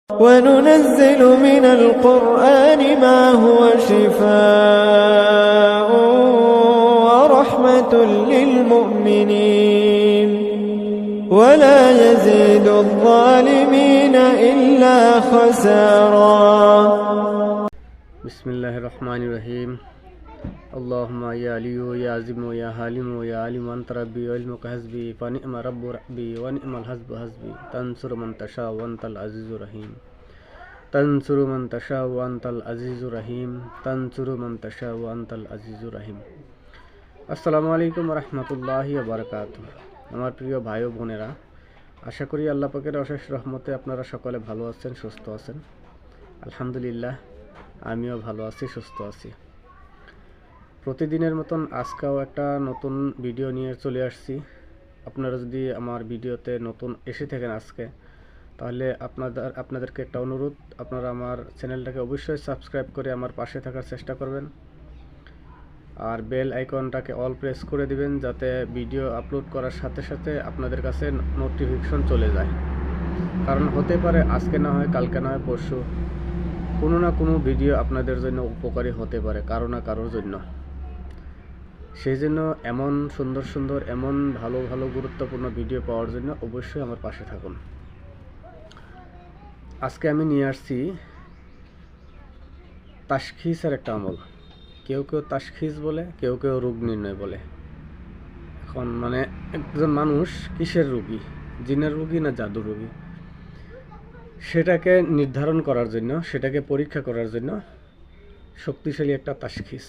وننزل من القرآن ما هو شفاء ورحمة للمؤمنين ولا يزيد الظالمين إلا خسارا. بسم الله الرحمن الرحيم. اللهم يا علي يا عظيم يا حليم يا عليم أنت ربي وعلمك حسبي فنعم رب ربي ونعم الحسب حسبي تنصر من تشاء وأنت العزيز الرحيم تنصر من تشاء وأنت العزيز الرحيم تنصر من تشاء وأنت العزيز الرحيم. আসসালামু আলাইকুম রহমতুল্লাহি ওয়া বারাকাতুহু। আমার প্রিয় ভাই ও বোনেরা, আশা করি আল্লাহ পাকের অশেষ রহমতে আপনারা সকলে ভালো আছেন, সুস্থ আছেন। আলহামদুলিল্লাহ, আমিও ভালো আছি, সুস্থ আছি। প্রতিদিনের মতন আজকেও একটা নতুন ভিডিও নিয়ে চলে আসছি। আপনারা যদি আমার ভিডিওতে নতুন এসে থাকেন আজকে, তাহলে আপনাদেরকে একটা অনুরোধ, আপনারা আমার চ্যানেলটাকে অবশ্যই সাবস্ক্রাইব করে আমার পাশে থাকার চেষ্টা করবেন, আর বেল আইকনটাকে অল প্রেস করে দিবেন, যাতে ভিডিও আপলোড করার সাথে সাথে আপনাদের কাছে নোটিফিকেশন চলে যায়। কারণ হতে পারে আজকে না হয় কালকে না হয় পরশু কোনো না কোনো ভিডিও আপনাদের জন্য উপকারী হতে পারে কারো না কারোর জন্য। সেই জন্য এমন সুন্দর সুন্দর এমন ভালো ভালো গুরুত্বপূর্ণ ভিডিও পাওয়ার জন্য অবশ্যই আমার পাশে থাকুন। আজকে আমি নিয়ে আসছি তাশখীসের একটা আমল। কেউ কেউ তাশখীস বলে, কেউ কেউ রোগ নির্ণয় বলে। এখন মানে একজন মানুষ কিসের রোগী, জিনের রোগী না জাদুর রোগী, সেটাকে নির্ধারণ করার জন্য, সেটাকে পরীক্ষা করার জন্য শক্তিশালী একটা তাশখীস।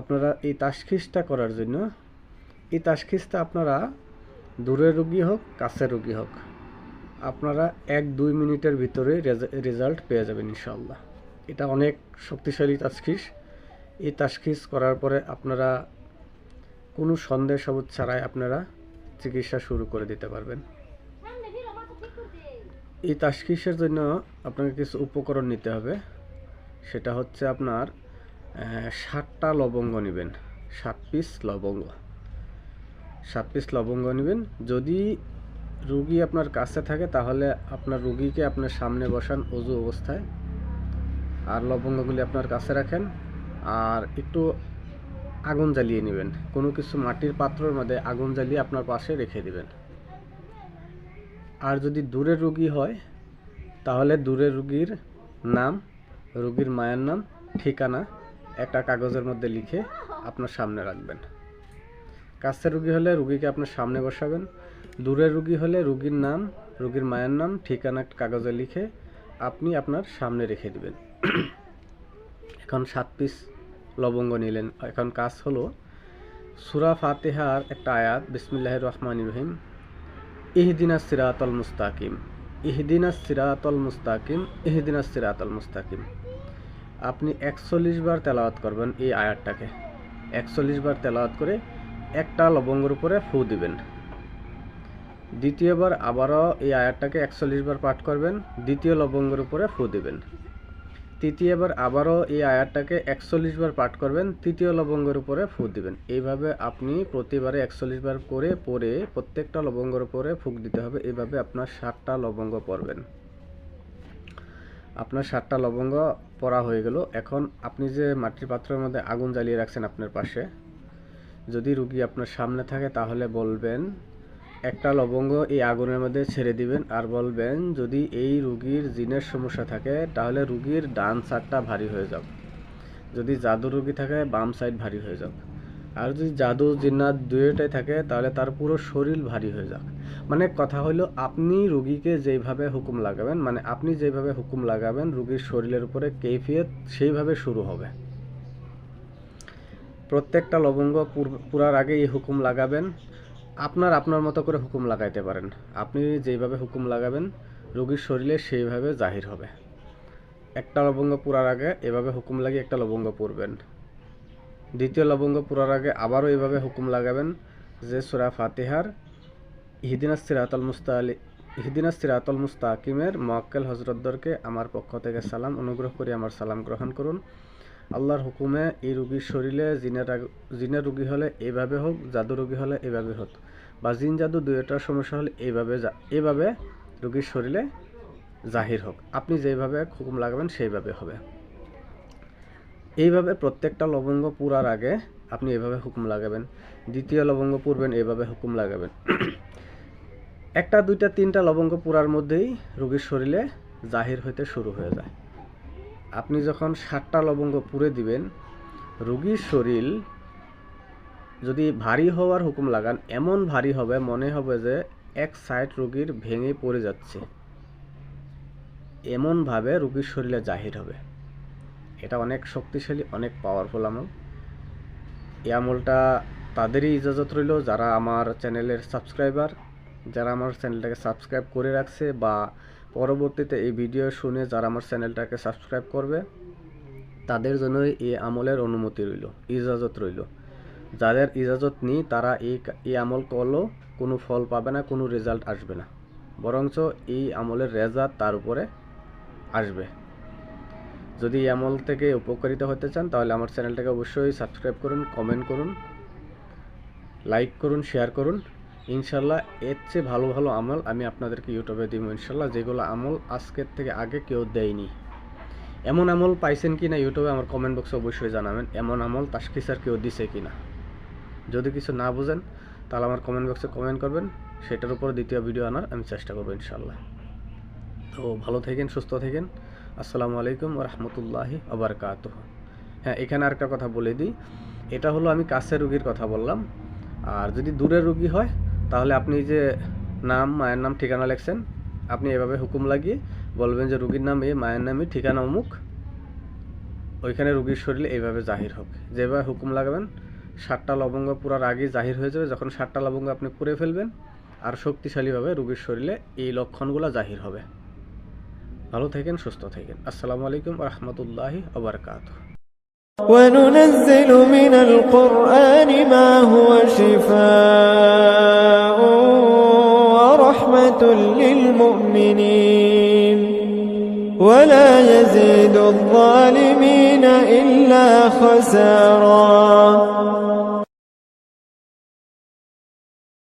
আপনারা এই তাশখীসটা করার জন্য, এই তাশখীসটা আপনারা দূরের রোগী হোক কাছের রোগী হোক, আপনারা 1-2 মিনিটের ভিতরে রেজাল্ট পেয়ে যাবেন ইনশাআল্লাহ। এটা অনেক শক্তিশালী তাশখীস। এই তাশখীস করার পরে আপনারা কোনো সন্দেহ সবুজ ছাড়াই আপনারা চিকিৎসা শুরু করে দিতে পারবেন। এই তাশখীসের জন্য আপনাকে কিছু উপকরণ নিতে হবে। সেটা হচ্ছে আপনার 7টা লবঙ্গ নেবেন, 7 পিস লবঙ্গ, 7 পিস লবঙ্গ নেবেন। যদি রুগী আপনার কাছে থাকে তাহলে আপনার রুগীকে আপনার সামনে বসান ওযু অবস্থায়, আর লবঙ্গগুলি আপনার কাছে রাখেন, আর একটু আগুন জ্বালিয়ে নেবেন। কোনো কিছু মাটির পাত্রের মধ্যে আগুন জ্বালিয়ে আপনার পাশে রেখে দিবেন। আর যদি দূরের রুগী হয় তাহলে দূরের রুগীর নাম, রুগীর মায়ের নাম, ঠিকানা একটা কাগজের মধ্যে লিখে আপনার সামনে রাখবেন। কাছের রুগী হলে রুগীকে আপনার সামনে বসাবেন, দূরের রুগী হলে রুগীর নাম, রুগীর মায়ের নাম, ঠিকানা একটা কাগজে লিখে আপনি আপনার সামনে রেখে দিবেন। এখন 7 পিস লবঙ্গ নিলেন। এখন কাজ হলো সূরা ফাতিহার একটা আয়াত, বিসমিল্লাহির রহমানির রহিম, ইহদিনাস সিরাতাল মুস্তাকিম, ইহদিনাস সিরাতাল মুস্তাকিম, ইহদিনাস সিরাতাল মুস্তাকিম। আপনি 41 বার তেলাওয়াত করবেন এই আয়াতটাকে। 41 বার তেলাওয়াত করে একটা লবঙ্গের উপরে ফু দিবেন। দ্বিতীয়বার আবারও এই আয়াতটাকে 41 বার পাঠ করবেন, দ্বিতীয় লবঙ্গের উপরে ফু দিবেন। তৃতীয়বার আবারও এই আয়াতটাকে 41 বার পাঠ করবেন, তৃতীয় লবঙ্গের উপরে ফু দিবেন। এইভাবে আপনি প্রতিবারে 41 বার করে পরে প্রত্যেকটা লবঙ্গের উপরে ফুঁক দিতে হবে। এইভাবে আপনার 7টা লবঙ্গ পড়বেন। আপনার 7টা লবঙ্গ পড়া হয়ে গেল। এখন আপনি যে মাটির পাত্রের মধ্যে আগুন জ্বালিয়ে রাখছেন আপনার পাশে, যদি রুগী আপনার সামনে থাকে তাহলে বলবেন, একটা লবঙ্গ এই আগুনের মধ্যে ছেড়ে দিবেন, আর বলবেন যদি এই রুগীর জিনের সমস্যা থাকে তাহলে রুগীর ডান সাইডটা ভারী হয়ে যাক, যদি জাদু রুগী থাকে বাম সাইড ভারী হয়ে যাক, আর যদি জাদু জিন্নাত দুইটাই থাকে তাহলে তার পুরো শরীর ভারী হয়ে যাক। মানে কথা হলো আপনি রুগীকে যেভাবে হুকুম লাগাবেন, মানে আপনি যেভাবে হুকুম লাগাবেন রুগীর শরীরের উপরে কৈফিয়ত সেইভাবে শুরু হবে। প্রত্যেকটা লবঙ্গ পুরার আগে এই হুকুম লাগাবেন। আপনার মতো করে হুকুম লাগাইতে পারেন। আপনি যেভাবে হুকুম লাগাবেন রোগীর শরীরে সেইভাবে জাহির হবে। একটা লবঙ্গ পুরার আগে এভাবে হুকুম লাগিয়ে একটা লবঙ্গ পড়বেন। দ্বিতীয় লবঙ্গ পুরার আগে আবারও এভাবে হুকুম লাগাবেন যে সূরা ফাতিহার ইহদিনাস সিরাতাল মুস্তাকিমের মুআক্কেল হযরতদেরকে আমার পক্ষ থেকে সালাম, অনুগ্রহ করে আমার সালাম গ্রহণ করুন। আল্লাহর হুকুমে এই রোগীর শরীরে জিনের রোগী হলে এইভাবে হোক, জাদু রোগী হলে এইভাবে হোক, বা জিন জাদু দুইটার সমস্যা হলে এইভাবে রোগীর শরীরে জাহির হোক। আপনি যেভাবে হুকুম লাগাবেন সেইভাবে হবে। এইভাবে প্রত্যেকটা লবঙ্গ পুরার আগে আপনি এভাবে হুকুম লাগাবেন, দ্বিতীয় লবঙ্গ পুরবেন এভাবে হুকুম লাগাবেন। একটা, দুইটা, তিনটা লবঙ্গ পুরার মধ্যেই রোগীর শরীরে জাহির হইতে শুরু হয়ে যায়। আপনি যখন 7টা লবঙ্গ পুরে দিবেন, রোগীর শরীর যদি ভারী হওয়ার হুকুম লাগান, এমন ভারী হবে মনে হবে যে এক সাইড রোগীর ভেঙে পড়ে যাচ্ছে, এমনভাবে রোগীর শরীরে জাহির হবে। এটা অনেক শক্তিশালী, অনেক পাওয়ারফুল আমল। এই আমলটা তাদেরই ইজাজত রইল যারা আমার চ্যানেলের সাবস্ক্রাইবার, যারা আমার চ্যানেলটাকে সাবস্ক্রাইব করে রাখছে, বা পরবর্তীতে এই ভিডিও শুনে যারা আমার চ্যানেলটাকে সাবস্ক্রাইব করবে, তাদের জন্যই এই আমলের অনুমতি রইল, ইজাজত রইল। যাদের ইজাজত নেই তারা এই আমল করলেও কোনো ফল পাবে না, কোনো রেজাল্ট আসবে না, বরঞ্চ এই আমলের রেজাল্ট তার উপরে আসবে। যদি এই আমল থেকে উপকারিত হতে চান তাহলে আমার চ্যানেলটাকে অবশ্যই সাবস্ক্রাইব করুন, কমেন্ট করুন, লাইক করুন, শেয়ার করুন। ইনশাল্লাহ এর চেয়ে ভালো ভালো আমল আমি আপনাদেরকে ইউটিউবে দিব ইনশাল্লাহ, যেগুলো আমল আজকের থেকে আগে কেউ দেয়নি। এমন আমল পাইছেন কি না ইউটিউবে আমার কমেন্ট বক্সে অবশ্যই জানাবেন। এমন আমল তাশখিসার কেউ দিছে কি না। যদি কিছু না বুঝেন তাহলে আমার কমেন্ট বক্সে কমেন্ট করবেন, সেটার উপর দ্বিতীয় ভিডিও আনার আমি চেষ্টা করবো ইনশাল্লাহ। তো ভালো থাকেন, সুস্থ থাকেন। আসসালামু আলাইকুম ওয়া রাহমাতুল্লাহি ওয়া বারাকাতুহু। হ্যাঁ, এখানে আরেকটা কথা বলে দিই, এটা হলো আমি কাছের রোগীর কথা বললাম। আর যদি দূরের রোগী হয় তাহলে আপনি যে নাম, মায়ের নাম, ঠিকানা লেখছেন, আপনি এভাবে হুকুম লাগিয়ে বলবেন যে রোগীর নাম মায়ের নামে, ঠিকানা অমুক, ওইখানে রোগীর শরীরে এইভাবে জাহির হোক। যেভাবে হুকুম লাগাবেন 7টা লবঙ্গ পুরার আগে জাহির হয়ে যাবে। যখন 7টা লবঙ্গ আপনি পুরে ফেলবেন, আর শক্তিশালীভাবে রোগীর শরীরে এই লক্ষণগুলো জাহির হবে। ভালো থাকেন, সুস্থ থাকেন। আসসালামু আলাইকুম ওয়া রাহমাতুল্লাহি ওয়া বারাকাতুহু। وننزل من القرآن ما هو شفاء ورحمة للمؤمنين ولا يزيد الظالمين إلا خسارا.